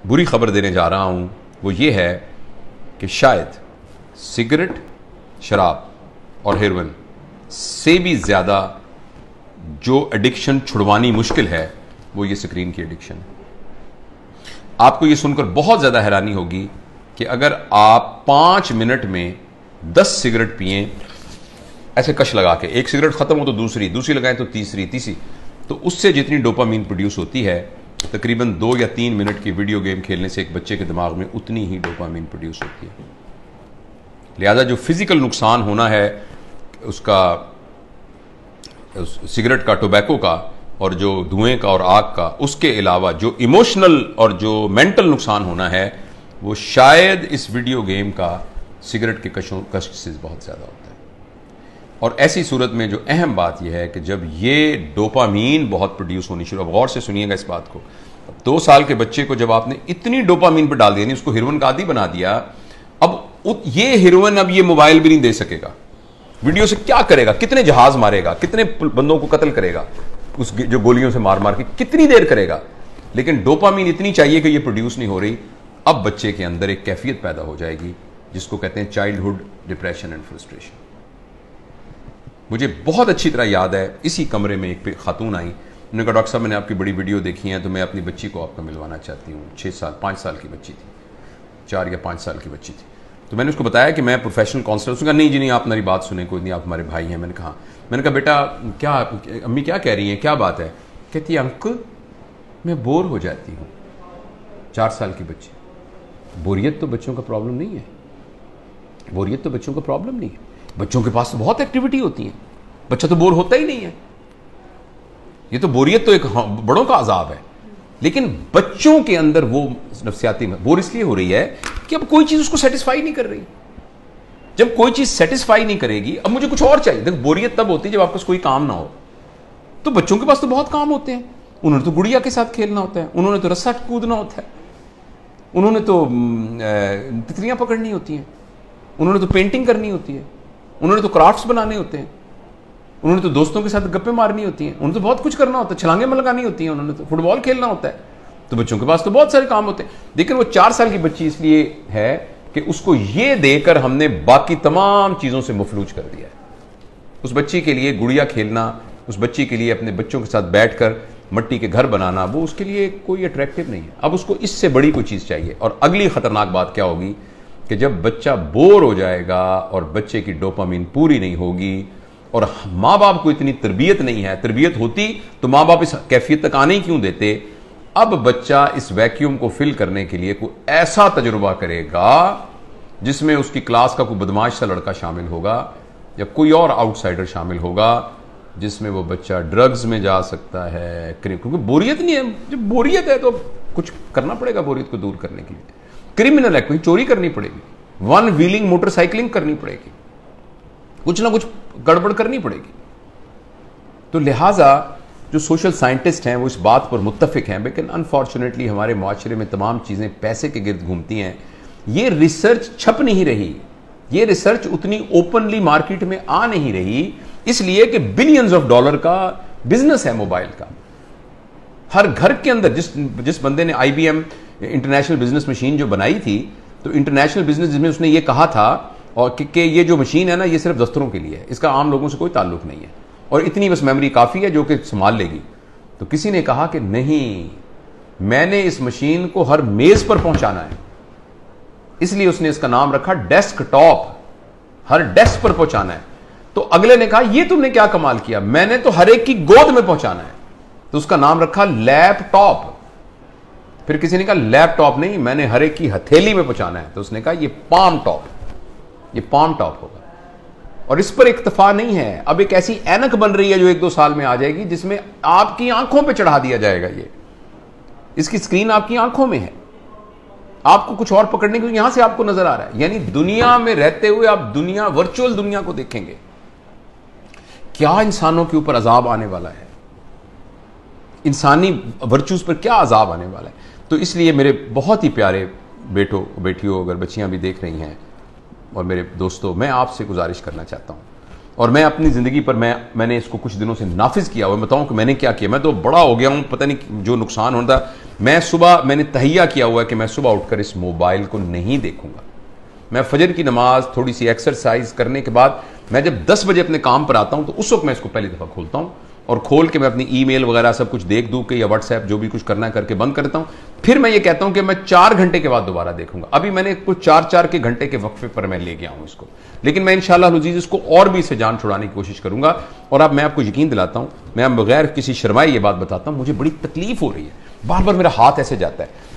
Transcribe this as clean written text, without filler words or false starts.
बुरी खबर देने जा रहा हूं वो ये है कि शायद सिगरेट, शराब और हेरोइन से भी ज़्यादा जो एडिक्शन छुड़वानी मुश्किल है वो ये स्क्रीन की एडिक्शन है। आपको ये सुनकर बहुत ज़्यादा हैरानी होगी कि अगर आप 5 मिनट में 10 सिगरेट पिए, ऐसे कश लगा के, एक सिगरेट खत्म हो तो दूसरी, दूसरी लगाएं तो तीसरी, तो उससे जितनी डोपामीन प्रोड्यूस होती है तकरीबन 2 या 3 मिनट की वीडियो गेम खेलने से एक बच्चे के दिमाग में उतनी ही डोपामीन प्रोड्यूस होती है। लिहाजा जो फिजिकल नुकसान होना है उसका, सिगरेट का, टोबैको का और जो धुएं का और आग का, उसके अलावा जो इमोशनल और जो मेंटल नुकसान होना है वो शायद इस वीडियो गेम का सिगरेट के कश से बहुत ज़्यादा होता है। और ऐसी सूरत में जो अहम बात यह है कि जब ये डोपामीन बहुत प्रोड्यूस होनी शुरू, अब गौर से सुनिएगा इस बात को, 2 साल के बच्चे को जब आपने इतनी डोपामीन पर डाल दिया, नहीं उसको हेरोइन का आदी बना दिया, अब ये हेरोइन अब ये मोबाइल भी नहीं दे सकेगा, वीडियो से क्या करेगा, कितने जहाज मारेगा, कितने बंदों को कत्ल करेगा, उस जो गोलियों से मार मार के कितनी देर करेगा, लेकिन डोपामीन इतनी चाहिए कि ये प्रोड्यूस नहीं हो रही। अब बच्चे के अंदर एक कैफियत पैदा हो जाएगी जिसको कहते हैं चाइल्डहुड डिप्रेशन एंड फ्रस्ट्रेशन। मुझे बहुत अच्छी तरह याद है, इसी कमरे में एक खातून आई, उन्होंने कहा डॉक्टर साहब मैंने आपकी बड़ी वीडियो देखी है तो मैं अपनी बच्ची को आपका मिलवाना चाहती हूँ। 5 साल की बच्ची थी, 4 या 5 साल की बच्ची थी। तो मैंने उसको बताया कि मैं प्रोफेशनल काउंसलर। उसने कहा नहीं जी नहीं, आप मेरी बात सुने, कोई नहीं, आप हमारे भाई हैं। मैंने कहा बेटा क्या, अम्मी क्या कह रही हैं, क्या बात है? कहती है अंकल मैं बोर हो जाती हूँ। 4 साल की बच्ची। बोरियत तो बच्चों का प्रॉब्लम नहीं है, बोरियत तो बच्चों का प्रॉब्लम नहीं है, बच्चों के पास तो बहुत एक्टिविटी होती है, बच्चा तो बोर होता ही नहीं है। ये तो बोरियत तो एक बड़ों का अजाब है, लेकिन बच्चों के अंदर वो नफ्सियाती बोर इसलिए हो रही है कि अब कोई चीज उसको सेटिस्फाई नहीं कर रही। जब कोई चीज सेटिस्फाई नहीं करेगी, अब मुझे कुछ और चाहिए। देखो बोरियत तब होती है जब आपके पास कोई काम ना हो। तो बच्चों के पास तो बहुत काम होते हैं, उन्होंने तो गुड़िया के साथ खेलना होता है, उन्होंने तो रस्सा कूदना होता है, उन्होंने तो तितलियां पकड़नी होती हैं, उन्होंने तो पेंटिंग करनी होती है, उन्होंने तो क्राफ्ट्स बनाने होते हैं, उन्होंने तो दोस्तों के साथ गप्पे मारनी होती हैं, उन्होंने तो बहुत कुछ करना होता है, छलांगे में लगानी होती हैं, उन्होंने तो फुटबॉल खेलना होता है। तो बच्चों के पास तो बहुत सारे काम होते हैं। लेकिन वो 4 साल की बच्ची इसलिए है कि उसको ये देकर हमने बाकी तमाम चीजों से मफलूज कर दिया है। उस बच्ची के लिए गुड़िया खेलना, उस बच्ची के लिए अपने बच्चों के साथ बैठकर मट्टी के घर बनाना, वो उसके लिए कोई अट्रैक्टिव नहीं है। अब उसको इससे बड़ी कोई चीज चाहिए। और अगली खतरनाक बात क्या होगी कि जब बच्चा बोर हो जाएगा और बच्चे की डोपामीन पूरी नहीं होगी और माँ बाप को इतनी तरबियत नहीं है, तरबियत होती तो माँ बाप इस कैफियत तक आने ही क्यों देते। अब बच्चा इस वैक्यूम को फिल करने के लिए कोई ऐसा तजुर्बा करेगा जिसमें उसकी क्लास का कोई बदमाश सा लड़का शामिल होगा या कोई और आउटसाइडर शामिल होगा, जिसमें वो बच्चा ड्रग्स में जा सकता है, क्योंकि बोरियत नहीं है। जब बोरियत है तो कुछ करना पड़ेगा बोरियत को दूर करने के लिए। क्रिमिनल है, कोई चोरी करनी पड़ेगी, 1 व्हीलिंग मोटरसाइकिलिंग करनी पड़ेगी, कुछ ना कुछ गड़बड़ करनी पड़ेगी। तो लिहाजा जो सोशल साइंटिस्ट हैं वो इस बात पर मुत्तफिक हैं, लेकिन अनफॉर्चुनेटली हमारे माशरे में तमाम चीज़ें पैसे के गिर्द घूमती हैं। ये रिसर्च छप नहीं रही, ये रिसर्च उतनी ओपनली मार्केट में आ नहीं रही, इसलिए कि बिलियंस ऑफ डॉलर का बिजनेस है मोबाइल का। हर घर के अंदर जिस बंदे ने IBM इंटरनेशनल बिजनेस मशीन जो बनाई थी, तो इंटरनेशनल बिजनेस जिसमें उसने ये कहा था और कि ये जो मशीन है ना, ये सिर्फ दफ्तरों के लिए है, इसका आम लोगों से कोई ताल्लुक नहीं है और इतनी बस मेमोरी काफ़ी है जो कि संभाल लेगी। तो किसी ने कहा कि नहीं, मैंने इस मशीन को हर मेज़ पर पहुंचाना है, इसलिए उसने इसका नाम रखा डेस्कटॉप, हर डेस्क पर पहुंचाना है। तो अगले ने कहा ये तुमने क्या कमाल किया, मैंने तो हर एक की गोद में पहुंचाना है, तो उसका नाम रखा लैपटॉप। फिर किसी ने कहा लैपटॉप नहीं, मैंने हर एक की हथेली में पहुंचाना है, तो उसने कहा ये पाम टॉप, ये पाम टॉप होगा। और इस पर इक्तफा नहीं है, अब एक ऐसी ऐनक बन रही है जो 1-2 साल में आ जाएगी, जिसमें आपकी आंखों पे चढ़ा दिया जाएगा। ये इसकी स्क्रीन आपकी आंखों में है, आपको कुछ और पकड़ने के लिए यहां से आपको नजर आ रहा है। यानी दुनिया में रहते हुए आप दुनिया, वर्चुअल दुनिया को देखेंगे। क्या इंसानों के ऊपर अजाब आने वाला है, इंसानी वर्चूज पर क्या अजाब आने वाला है। तो इसलिए मेरे बहुत ही प्यारे बेटों बेटियों, अगर बच्चियां भी देख रही हैं और मेरे दोस्तों, मैं आपसे गुजारिश करना चाहता हूं, और मैं अपनी ज़िंदगी पर मैंने इसको कुछ दिनों से नाफिज किया हुआ। मैं बताऊं कि मैंने क्या किया। मैं तो बड़ा हो गया हूं, पता नहीं जो नुकसान होता, मैं सुबह, मैंने तहैया किया हुआ है कि मैं सुबह उठकर इस मोबाइल को नहीं देखूंगा। मैं फजर की नमाज, थोड़ी सी एक्सरसाइज करने के बाद मैं जब 10 बजे अपने काम पर आता हूं तो उस वक्त मैं इसको पहली दफा खोलता हूं और खोल के मैं अपनी ईमेल वगैरह सब कुछ देख दूं के या व्हाट्सएप जो भी कुछ करना है करके बंद करता हूं। फिर मैं ये कहता हूं कि मैं 4 घंटे के बाद दोबारा देखूंगा। अभी मैंने कुछ 4-4 के घंटे के वक्फे पर मैं ले गया हूं इसको, लेकिन मैं इंशाअल्लाह अज़ीज़ इसको और भी इससे जान छुड़ाने की कोशिश करूंगा। और अब मैं आपको यकीन दिलाता हूं, मैं बगैर किसी शर्माए ये बात बताता हूं, मुझे बड़ी तकलीफ हो रही है, बार बार मेरा हाथ ऐसे जाता है।